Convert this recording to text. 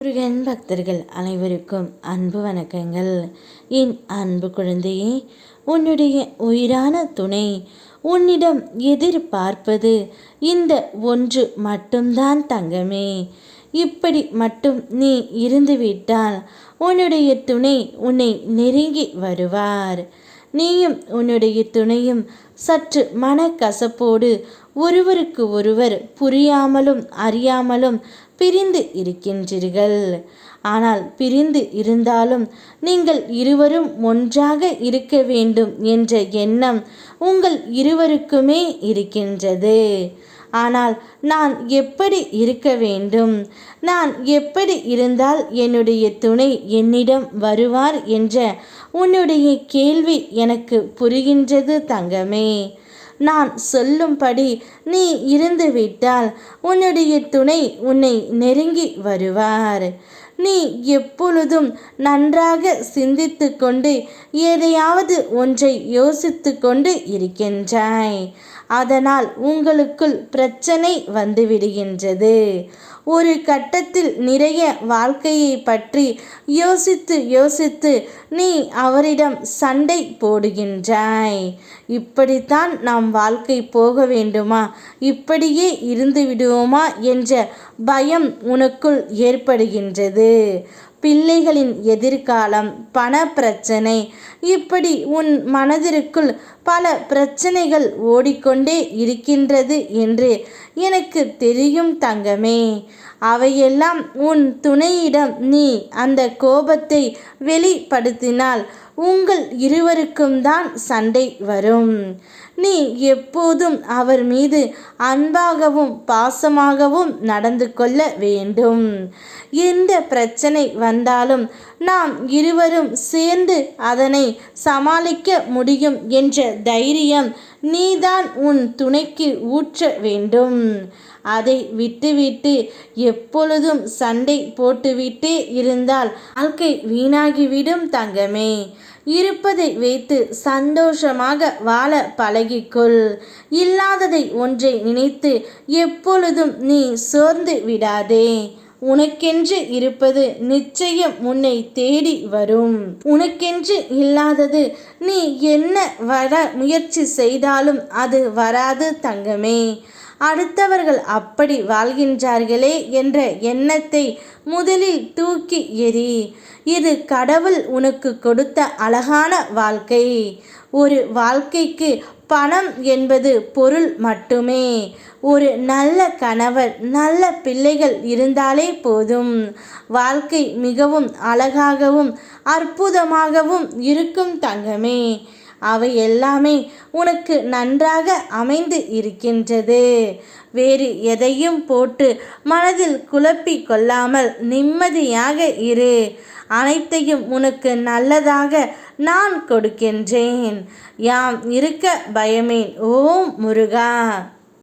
முருகன் பக்தர்கள் அனைவருக்கும் அன்பு வணக்கங்கள். என் அன்பு குழந்தையே, உன்னுடைய உயிரான துணை உன்னிடம் எதிர்பார்ப்பது இந்த ஒன்று மட்டும்தான் தங்கமே. இப்படி மட்டும் நீ இருந்துவிட்டால் உன்னுடைய துணை உன்னை நெருங்கி வருவார். நீயும் உன்னுடைய துணையும் சற்று மனக்கசப்போடு ஒருவருக்கு ஒருவர் புரியாமலும் அறியாமலும் பிரிந்து இருக்கின்றீர்கள். ஆனால் பிரிந்து இருந்தாலும் நீங்கள் இருவரும் ஒன்றாக இருக்க வேண்டும் என்ற எண்ணம் உங்கள் இருவருக்குமே இருக்கின்றது. ஆனால் நான் எப்படி இருக்க வேண்டும், நான் எப்படி இருந்தால் என்னுடைய துணை என்னிடம் வருவார் என்ற உன்னுடைய கேள்வி எனக்கு புரிகின்றது தங்கமே. நான் சொல்லும்படி நீ இருந்துவிட்டால் உன்னுடைய துணை உன்னை நெருங்கி வருவார். நீ எப்பொழுதும் நன்றாக சிந்தித்து கொண்டு எதையாவது ஒன்றை யோசித்து கொண்டு இருக்கின்றாய். அதனால் உங்களுக்குள் பிரச்சனை வந்துவிடுகின்றது. ஒரு கட்டத்தில் நிறைய வாழ்க்கையை பற்றி யோசித்து யோசித்து நீ அவரிடம் சண்டை போடுகின்றாய். இப்படித்தான் நாம் வாழ்க்கை போக வேண்டுமா, இப்படியே இருந்து விடுவோமா என்ற பயம் உனக்குள் ஏற்படுகின்றது. பிள்ளைகளின் எதிர்காலம், பண பிரச்சனை, இப்படி உன் மனதிற்குள் பல பிரச்சனைகள் ஓடிக்கொண்டே இருக்கின்றது என்று எனக்கு தெரியும் தங்கமே. அவையெல்லாம் உன் துணையிடம் நீ அந்த கோபத்தை வெளிப்படுத்தினால் உங்கள் இருவருக்கும் தான் சண்டை வரும். நீ எப்போதும் அவர் மீது அன்பாகவும் பாசமாகவும் நடந்து கொள்ள வேண்டும். எந்த பிரச்சனை வந்தாலும் நாம் இருவரும் சேர்ந்து அதனை சமாளிக்க முடியும் என்ற தைரியம் நீதான் உன் துணைக்கு ஊற்ற வேண்டும். அதை விட்டுவிட்டு எப்பொழுதும் சண்டை போட்டுவிட்டே இருந்தால் வாழ்க்கை வீணாகிவிடும் தங்கமே. இருப்பதை வைத்து சந்தோஷமாக வாழ பழகிக்கொள். இல்லாததை ஒன்றை நினைத்து எப்பொழுதும் நீ சோர்ந்து விடாதே. உனக்கென்று இருப்பது நிச்சயம் உன்னை தேடி வரும். உனக்கென்று இல்லாதது நீ என்ன வர முயற்சி செய்தாலும் அது வராது தங்கமே. அடுத்தவர்கள் அப்படி வாழ்கின்றார்களே என்ற எண்ணத்தை முதலில் தூக்கி எறி. இது கடவுள் உனக்கு கொடுத்த அழகான வாழ்க்கை. ஒரு வாழ்க்கைக்கு பணம் என்பது பொருள் மட்டுமே. ஒரு நல்ல கணவர், நல்ல பிள்ளைகள் இருந்தாலே போதும். வாழ்க்கை மிகவும் அழகாகவும் அற்புதமாகவும் இருக்கும் தங்கமே. அவை எல்லாமே உனக்கு நன்றாக அமைந்து இருக்கின்றது. வேறு எதையும் போட்டு மனதில் குழப்பி கொள்ளாமல் நிம்மதியாக இரு. அனைத்தையும் உனக்கு நல்லதாக நான் கொடுக்கின்றேன். யாம் இருக்க பயமேன். ஓம் முருகா.